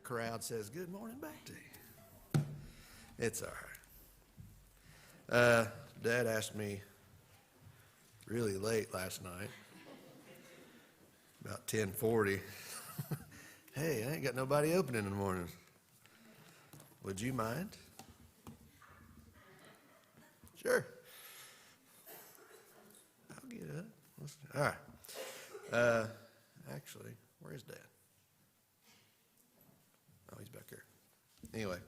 crowd says, "Good morning back to you." It's all right. Dad asked me really late last night, about 10:40, "Hey, I ain't got nobody opening in the morning. Would you mind?" "Sure. I'll get up." All right. Actually, where's Dad? Oh, he's back here. Anyway,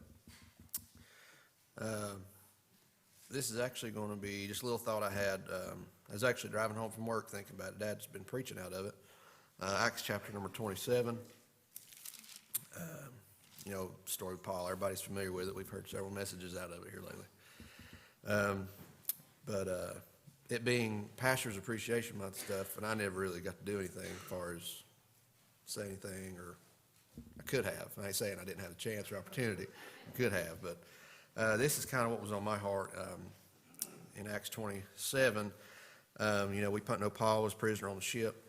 this is actually going to be just a little thought I had. I was actually driving home from work thinking about it. Dad's been preaching out of it. Acts chapter number 27. Story of Paul. Everybody's familiar with it. We've heard several messages out of it here lately. But it being Pastor's Appreciation Month stuff, and I never really got to do anything as far as say anything, or I could have. I ain't saying I didn't have a chance or opportunity. I could have, but this is kind of what was on my heart in Acts 27. We know Paul was prisoner on the ship,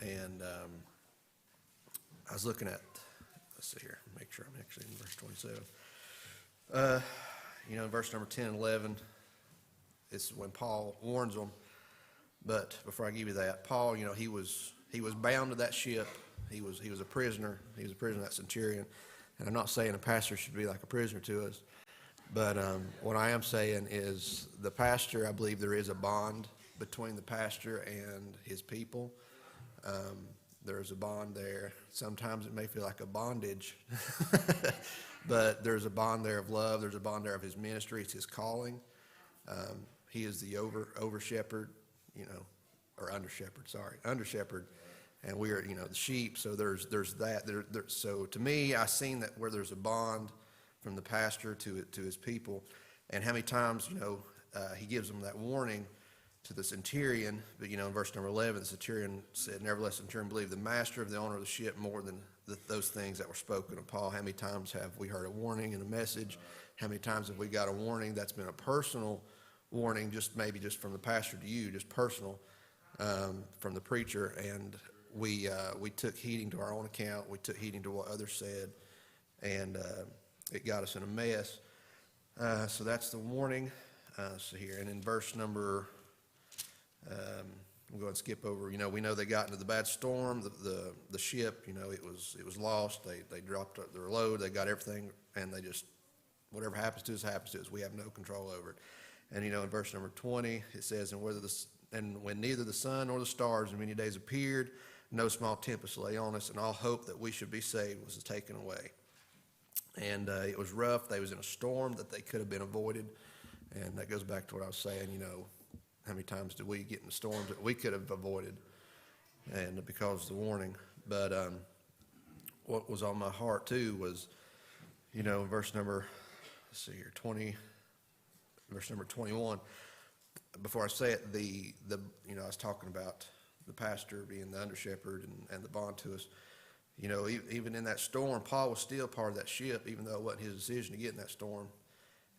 and I was looking at, let's see here, make sure I'm actually in verse 27. In verse number 10 and 11, it's when Paul warns them. But before I give you that, Paul, he was bound to that ship. He was a prisoner. He was a prisoner of that centurion. And I'm not saying a pastor should be like a prisoner to us. But what I am saying is the pastor, I believe there is a bond between the pastor and his people. There's a bond there. Sometimes it may feel like a bondage. But there's a bond there of love. There's a bond there of his ministry. It's his calling. He is the over shepherd, or under shepherd. And we are, the sheep. So there's that. So to me, I seen that where there's a bond from the pastor to his people, and how many times he gives them that warning to the centurion. But in verse number 11, the centurion said, "Nevertheless, the centurion believed the master of the owner of the ship more than those things that were spoken of Paul." How many times have we heard a warning and a message? How many times have we got a warning that's been a personal warning, maybe just from the pastor to you, just personal, from the preacher, and we took heeding to our own account. We took heeding to what others said, and it got us in a mess. So that's the warning. So here, and in verse number, we'll go and skip over. We know they got into the bad storm. The ship, it was lost. They dropped their load. They got everything, and they just, whatever happens to us, happens to us. We have no control over it. And in verse number 20, it says, "And when neither the sun nor the stars in many days appeared, no small tempest lay on us, and all hope that we should be saved was taken away." And it was rough. They was in a storm that they could have been avoided. And that goes back to what I was saying, how many times do we get in the storms that we could have avoided, and because of the warning. But what was on my heart too was, verse number, let's see here, 20, verse number 21. Before I say it, I was talking about the pastor being the under shepherd and the bond to us. Even in that storm, Paul was still part of that ship, even though it wasn't his decision to get in that storm.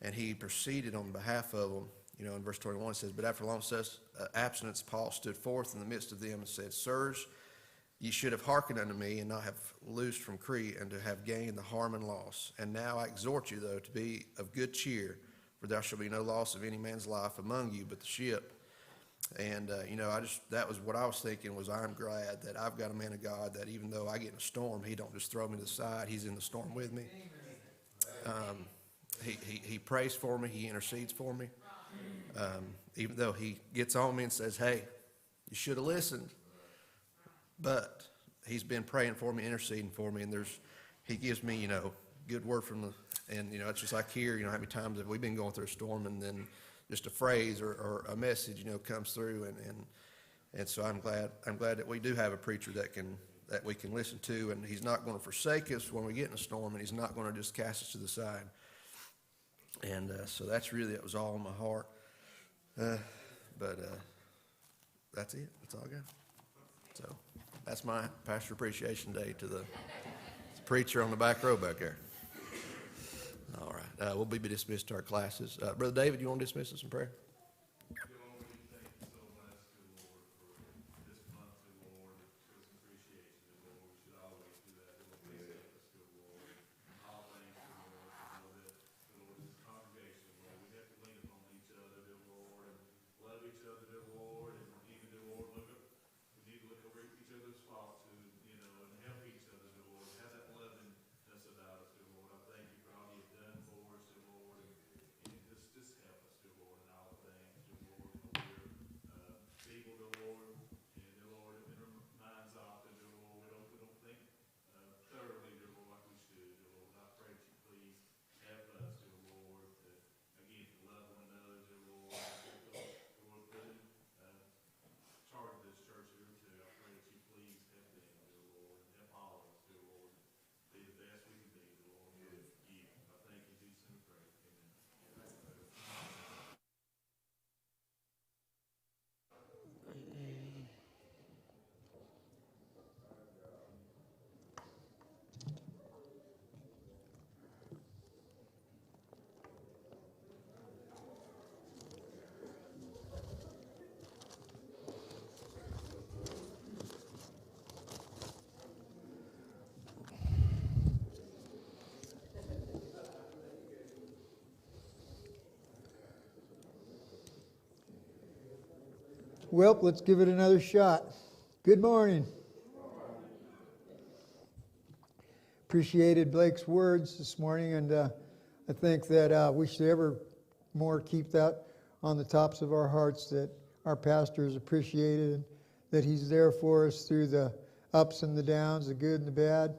And he proceeded on behalf of them. In verse 21 it says, "But after a long abstinence, Paul stood forth in the midst of them and said, Sirs, ye should have hearkened unto me, and not have loosed from Crete, and to have gained the harm and loss. And now I exhort you, though, to be of good cheer, for there shall be no loss of any man's life among you but the ship." And, that was what I was thinking, was I'm glad that I've got a man of God that even though I get in a storm, he don't just throw me to the side. He's in the storm with me. He prays for me. He intercedes for me. Even though he gets on me and says, "Hey, you should have listened." But he's been praying for me, interceding for me, and he gives me, good word from it's just like here, how many times have we been going through a storm, and then just a phrase or a message, comes through, and so I'm glad that we do have a preacher that we can listen to, and he's not going to forsake us when we get in a storm, and he's not going to just cast us to the side. And so that was all in my heart. But that's it. That's all I got. So that's my Pastor Appreciation Day to the preacher on the back row back there. All right. We'll be dismissed to our classes. Brother David, you want to dismiss us in prayer? Well, let's give it another shot. Good morning. Appreciated Blake's words this morning, and I think that we should ever more keep that on the tops of our hearts, that our pastor is appreciated, and that he's there for us through the ups and the downs, the good and the bad.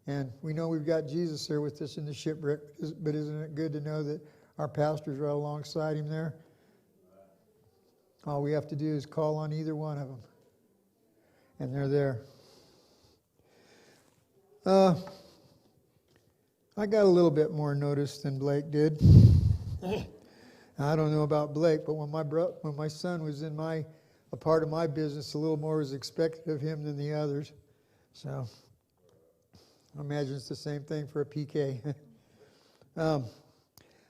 And we know we've got Jesus there with us in the shipwreck, but isn't it good to know that our pastor's right alongside him there? All we have to do is call on either one of them, and they're there. I got a little bit more notice than Blake did. I don't know about Blake, but when my son was in a part of my business, a little more was expected of him than the others. So I imagine it's the same thing for a PK. I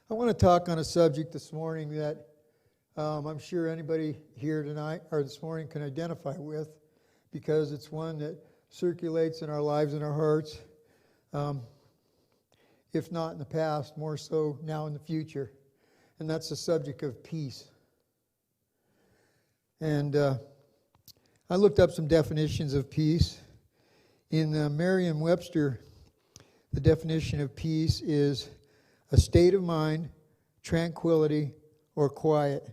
want to talk on a subject this morning that I'm sure anybody here tonight or this morning can identify with, because it's one that circulates in our lives and our hearts. If not in the past, more so now in the future. And that's the subject of peace. And I looked up some definitions of peace. In Merriam-Webster, the definition of peace is a state of mind, tranquility, or quiet.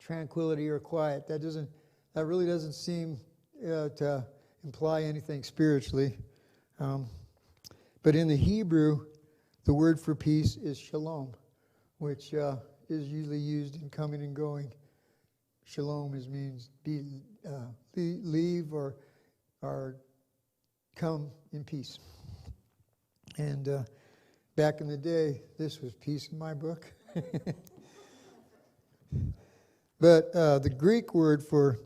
Tranquility or quiet. That really doesn't seem to imply anything spiritually. But in the Hebrew, the word for peace is shalom, which is usually used in coming and going. Shalom means leave or come in peace. And back in the day, this was peace in my book. But the Greek word for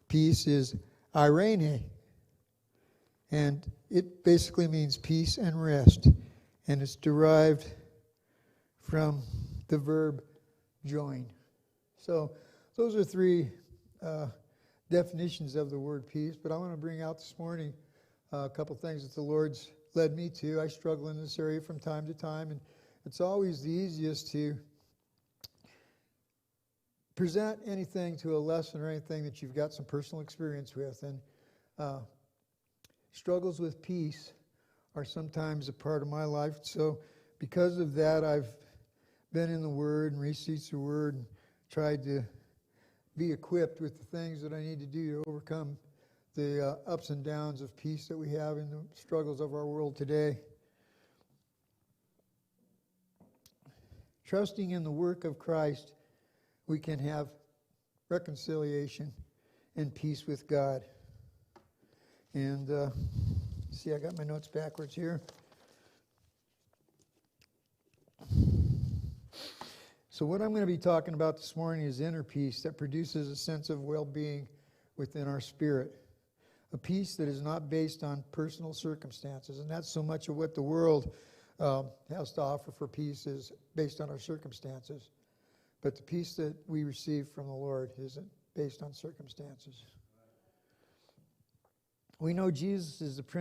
peace is eirene, and it basically means peace and rest, and it's derived from the verb join. So those are three definitions of the word peace, but I want to bring out this morning a couple things that the Lord's led me to. I struggle in this area from time to time, and it's always the easiest to present anything to a lesson or anything that you've got some personal experience with. And struggles with peace are sometimes a part of my life. So because of that, I've been in the Word and researched the Word and tried to be equipped with the things that I need to do to overcome the ups and downs of peace that we have in the struggles of our world today. Trusting in the work of Christ, we can have reconciliation and peace with God. And see, I got my notes backwards here. So what I'm going to be talking about this morning is inner peace that produces a sense of well-being within our spirit. A peace that is not based on personal circumstances. And that's so much of what the world has to offer for peace is based on our circumstances. But the peace that we receive from the Lord isn't based on circumstances. We know Jesus is the Prince